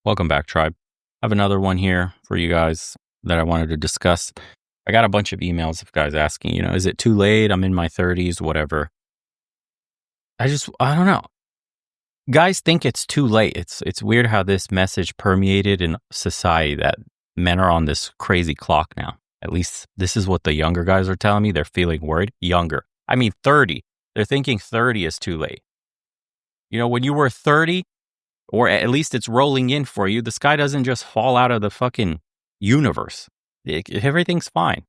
Welcome back, tribe. I have another one here for you guys that I wanted to discuss. I got a bunch of emails of guys asking, is it too late? I'm in my 30s, whatever. I don't know. Guys think it's too late. It's weird how this message permeated in society that men are on this crazy clock now. At least this is what the younger guys are telling me. They're feeling worried. Younger. I mean, 30. They're thinking 30 is too late. When you were 30, or at least it's rolling in for you, the sky doesn't just fall out of the fucking universe. Everything's fine.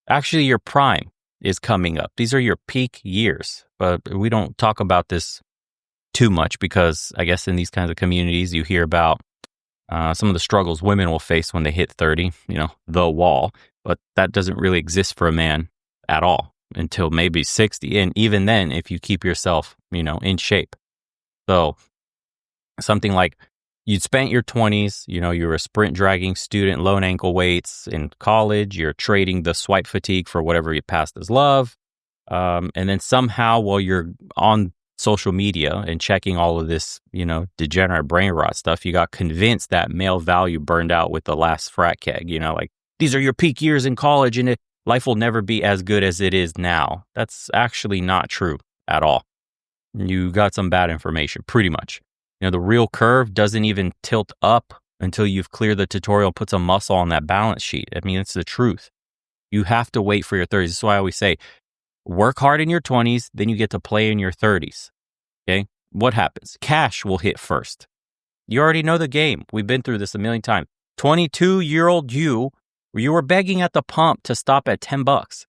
Actually, your prime is coming up. These are your peak years. But we don't talk about this too much because I guess in these kinds of communities, you hear about some of the struggles women will face when they hit 30, the wall. But that doesn't really exist for a man at all until maybe 60. And even then, if you keep yourself, in shape. So something like you'd spent your 20s, you're a sprint dragging student, lone ankle weights in college, you're trading the swipe fatigue for whatever you passed as love. And then somehow while you're on social media and checking all of this, degenerate brain rot stuff, you got convinced that male value burned out with the last frat keg, like these are your peak years in college and life will never be as good as it is now. That's actually not true at all. You got some bad information, pretty much. The real curve doesn't even tilt up until you've cleared the tutorial, put some muscle on that balance sheet. I mean, it's the truth. You have to wait for your 30s. That's why I always say, work hard in your 20s, then you get to play in your 30s. Okay? What happens? Cash will hit first. You already know the game. We've been through this a million times. 22-year-old you were begging at the pump to stop at $10.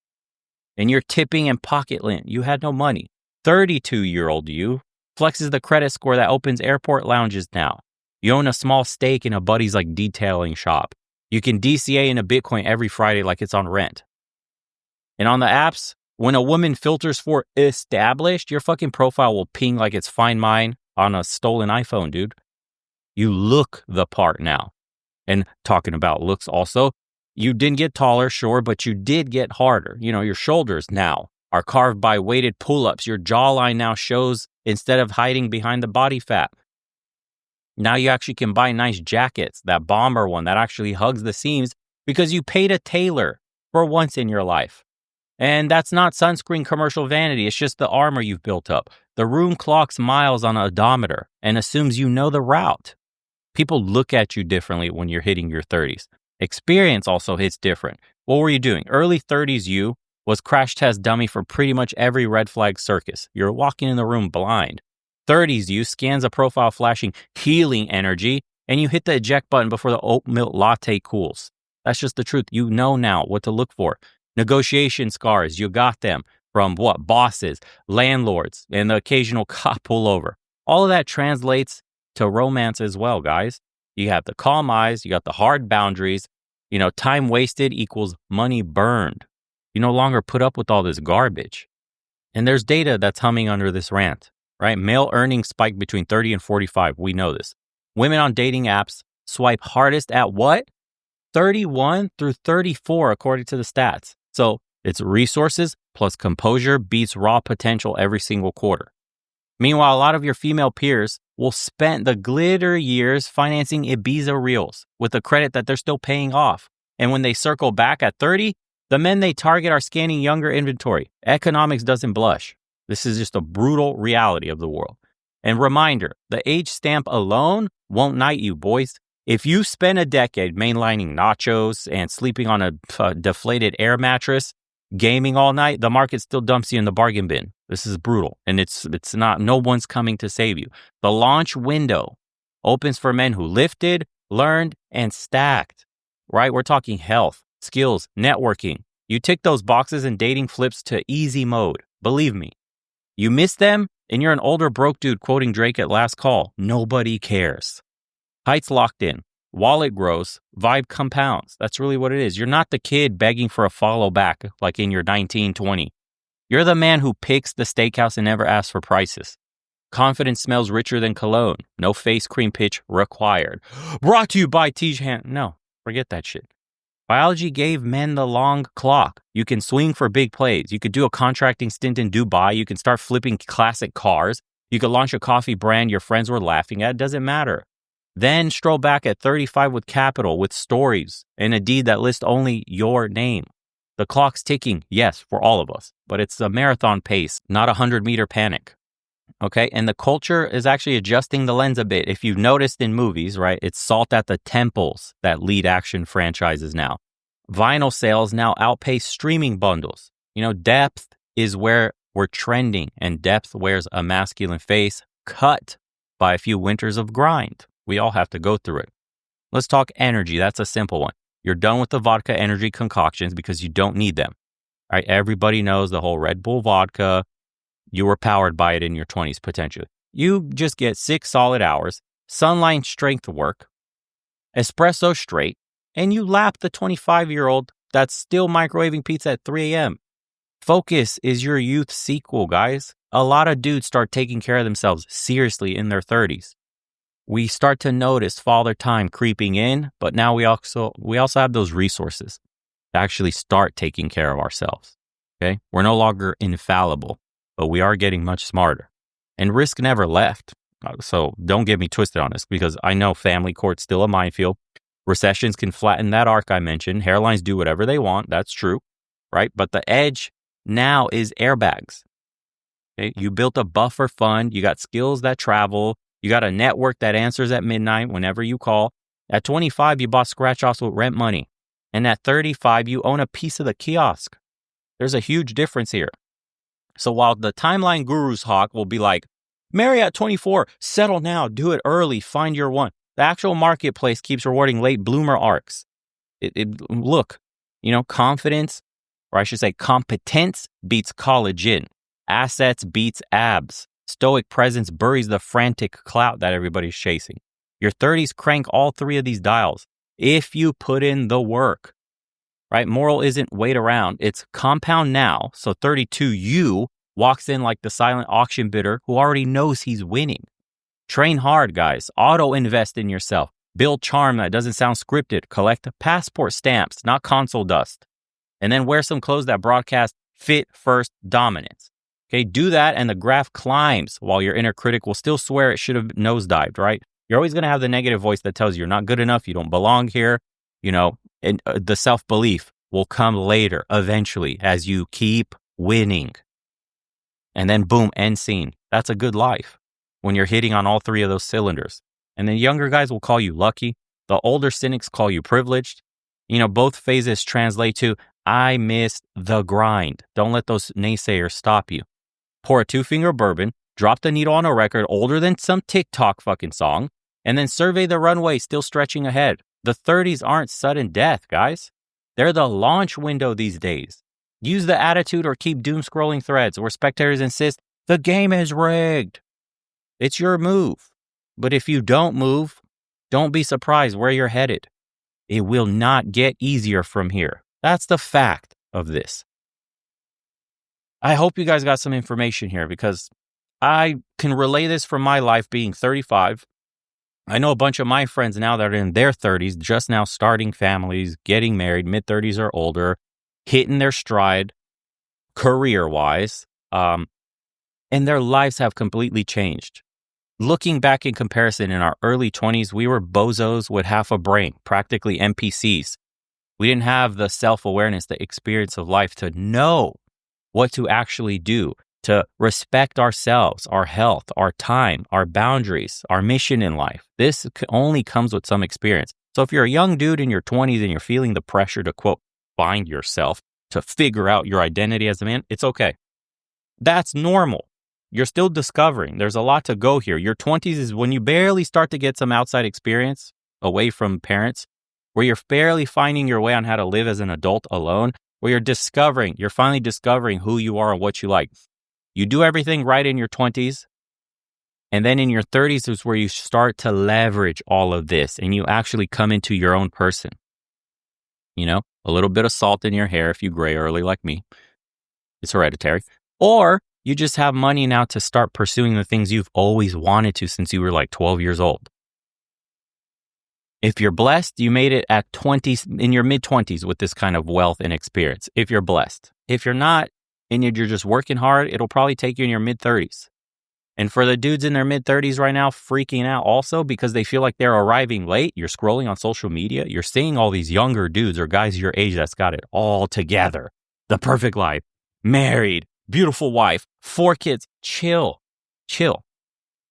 And you're tipping and pocket lint. You had no money. 32-year-old you flexes the credit score that opens airport lounges now. You own a small stake in a buddy's detailing shop. You can DCA in a Bitcoin every Friday like it's on rent. And on the apps, when a woman filters for established, your fucking profile will ping like it's Find Mine on a stolen iPhone, dude. You look the part now. And talking about looks also, you didn't get taller, sure, but you did get harder. Your shoulders now are carved by weighted pull-ups. Your jawline now shows instead of hiding behind the body fat. Now you actually can buy nice jackets, that bomber one that actually hugs the seams because you paid a tailor for once in your life. And that's not sunscreen commercial vanity. It's just the armor you've built up. The room clocks miles on an odometer and assumes you know the route. People look at you differently when you're hitting your 30s. Experience also hits different. What were you doing? Early 30s you was crash test dummy for pretty much every red flag circus. You're walking in the room blind. 30s you scans a profile flashing healing energy and you hit the eject button before the oat milk latte cools. That's just the truth. You know now what to look for. Negotiation scars, you got them from what? Bosses, landlords, and the occasional cop pullover. All of that translates to romance as well, guys. You have the calm eyes, you got the hard boundaries. Time wasted equals money burned. You no longer put up with all this garbage. And there's data that's humming under this rant, right? Male earnings spike between 30 and 45. We know this. Women on dating apps swipe hardest at what? 31 through 34, according to the stats. So it's resources plus composure beats raw potential every single quarter. Meanwhile, a lot of your female peers will spend the glitter years financing Ibiza reels with the credit that they're still paying off. And when they circle back at 30, the men they target are scanning younger inventory. Economics doesn't blush. This is just a brutal reality of the world. And reminder, the age stamp alone won't knight you, boys. If you spend a decade mainlining nachos and sleeping on a deflated air mattress, gaming all night, the market still dumps you in the bargain bin. This is brutal. And it's not, no one's coming to save you. The launch window opens for men who lifted, learned, and stacked, right? We're talking health, skills, networking. You tick those boxes and dating flips to easy mode. Believe me. You miss them and you're an older broke dude quoting Drake at Last Call. Nobody cares. Heights locked in. Wallet grows. Vibe compounds. That's really what it is. You're not the kid begging for a follow back like in your 1920. You're the man who picks the steakhouse and never asks for prices. Confidence smells richer than cologne. No face cream pitch required. Brought to you by Tijan. No, forget that shit. Biology gave men the long clock. You can swing for big plays. You could do a contracting stint in Dubai. You can start flipping classic cars. You could launch a coffee brand your friends were laughing at. It doesn't matter. Then stroll back at 35 with capital, with stories, and a deed that lists only your name. The clock's ticking, yes, for all of us, but it's a marathon pace, not a 100-meter panic. Okay, and the culture is actually adjusting the lens a bit. If you've noticed in movies, right, it's salt at the temples that lead action franchises now. Vinyl sales now outpace streaming bundles. Depth is where we're trending, and depth wears a masculine face cut by a few winters of grind. We all have to go through it. Let's talk energy. That's a simple one. You're done with the vodka energy concoctions because you don't need them. All right, everybody knows the whole Red Bull vodka. You were powered by it in your 20s potentially. You just get 6 solid hours, sunline strength work, espresso straight, and you lap the 25-year-old that's still microwaving pizza at 3 a.m. Focus is your youth sequel, guys. A lot of dudes start taking care of themselves seriously in their 30s. We start to notice father time creeping in, but now we also have those resources to actually start taking care of ourselves. Okay? We're no longer infallible, but we are getting much smarter. And risk never left. So don't get me twisted on this, because I know family court's still a minefield. Recessions can flatten that arc I mentioned. Hairlines do whatever they want. That's true, right? But the edge now is airbags. Okay? You built a buffer fund. You got skills that travel. You got a network that answers at midnight whenever you call. At 25, you bought scratch-offs with rent money. And at 35, you own a piece of the kiosk. There's a huge difference here. So while the timeline gurus hawk will be like, marry at 24, settle now, do it early, find your one. The actual marketplace keeps rewarding late bloomer arcs. Look, confidence, or I should say competence beats collagen. Assets beats abs. Stoic presence buries the frantic clout that everybody's chasing. Your 30s crank all 3 of these dials if you put in the work, right? Moral isn't wait around. It's compound now. So 32, you walks in like the silent auction bidder who already knows he's winning. Train hard, guys. Auto invest in yourself. Build charm that doesn't sound scripted. Collect passport stamps, not console dust. And then wear some clothes that broadcast fit first dominance. Okay, do that and the graph climbs while your inner critic will still swear it should have nosedived, right? You're always going to have the negative voice that tells you you're not good enough, you don't belong here, and the self-belief will come later, eventually, as you keep winning. And then boom, end scene. That's a good life when you're hitting on all 3 of those cylinders. And then younger guys will call you lucky. The older cynics call you privileged. Both phases translate to, I missed the grind. Don't let those naysayers stop you. Pour a 2-finger bourbon, drop the needle on a record older than some TikTok fucking song, and then survey the runway still stretching ahead. The 30s aren't sudden death, guys. They're the launch window these days. Use the attitude or keep doom scrolling threads where spectators insist the game is rigged. It's your move. But if you don't move, don't be surprised where you're headed. It will not get easier from here. That's the fact of this. I hope you guys got some information here because I can relay this from my life being 35. I know a bunch of my friends now that are in their 30s, just now starting families, getting married, mid-30s or older, hitting their stride career-wise, and their lives have completely changed. Looking back in comparison, in our early 20s, we were bozos with half a brain, practically NPCs. We didn't have the self-awareness, the experience of life to know what to actually do, to respect ourselves, our health, our time, our boundaries, our mission in life. This only comes with some experience. So if you're a young dude in your 20s and you're feeling the pressure to, quote, find yourself, to figure out your identity as a man, it's okay. That's normal. You're still discovering. There's a lot to go here. Your 20s is when you barely start to get some outside experience away from parents, where you're barely finding your way on how to live as an adult alone, where you're finally discovering who you are and what you like. You do everything right in your 20s, and then in your 30s is where you start to leverage all of this and you actually come into your own person. A little bit of salt in your hair if you gray early like me. It's hereditary. Or you just have money now to start pursuing the things you've always wanted to since you were like 12 years old. If you're blessed, you made it at 20, in your mid-20s with this kind of wealth and experience, if you're blessed. If you're not, and you're just working hard, it'll probably take you in your mid-30s. And for the dudes in their mid-30s right now freaking out also because they feel like they're arriving late, you're scrolling on social media, you're seeing all these younger dudes or guys your age that's got it all together. The perfect life, married, beautiful wife, 4 kids. Chill.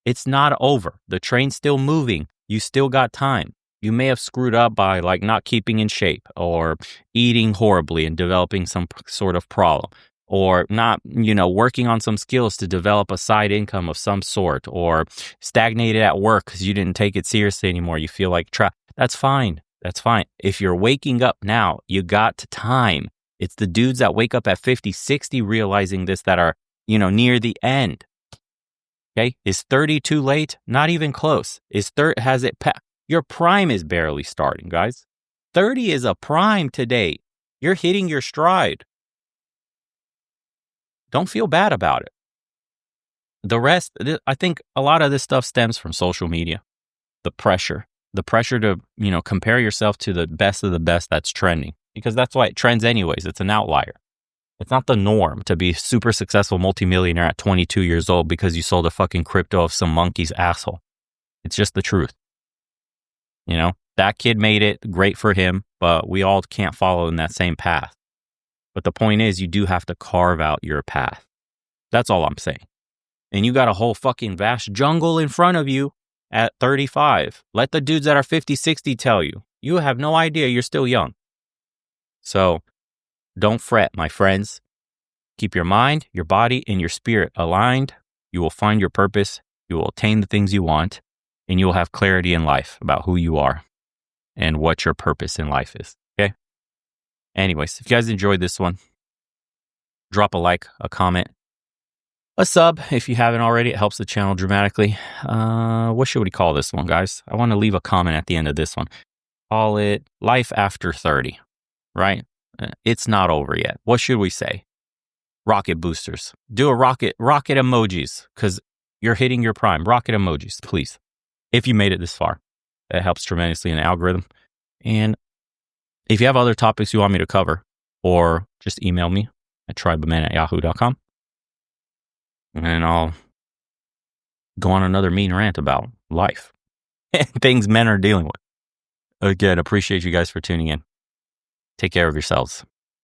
It's not over. The train's still moving. You still got time. You may have screwed up by like not keeping in shape or eating horribly and developing some sort of problem, or not, working on some skills to develop a side income of some sort, or stagnated at work because you didn't take it seriously anymore. You feel like That's fine. That's fine. If you're waking up now, you got time. It's the dudes that wake up at 50, 60 realizing this that are, near the end. Okay. Is 30 too late? Not even close. Your prime is barely starting, guys. 30 is a prime today. You're hitting your stride. Don't feel bad about it. The rest, I think a lot of this stuff stems from social media. The pressure to, compare yourself to the best of the best that's trending, because that's why it trends anyways. It's an outlier. It's not the norm to be super successful multimillionaire at 22 years old because you sold a fucking crypto of some monkey's asshole. It's just the truth. That kid made it, great for him, but we all can't follow in that same path. But the point is, you do have to carve out your path. That's all I'm saying. And you got a whole fucking vast jungle in front of you at 35. Let the dudes that are 50, 60 tell you. You have no idea. You're still young. So don't fret, my friends. Keep your mind, your body, and your spirit aligned. You will find your purpose. You will attain the things you want. And you will have clarity in life about who you are and what your purpose in life is. Okay? Anyways, if you guys enjoyed this one, drop a like, a comment, a sub if you haven't already. It helps the channel dramatically. What should we call this one, guys? I want to leave a comment at the end of this one. Call it Life After 30, right? It's not over yet. What should we say? Rocket boosters. Do a rocket emojis, because you're hitting your prime. Rocket emojis, please. If you made it this far, that helps tremendously in the algorithm. And if you have other topics you want me to cover, or just email me at tribeofmen@yahoo.com, and I'll go on another mean rant about life and things men are dealing with. Again, appreciate you guys for tuning in. Take care of yourselves.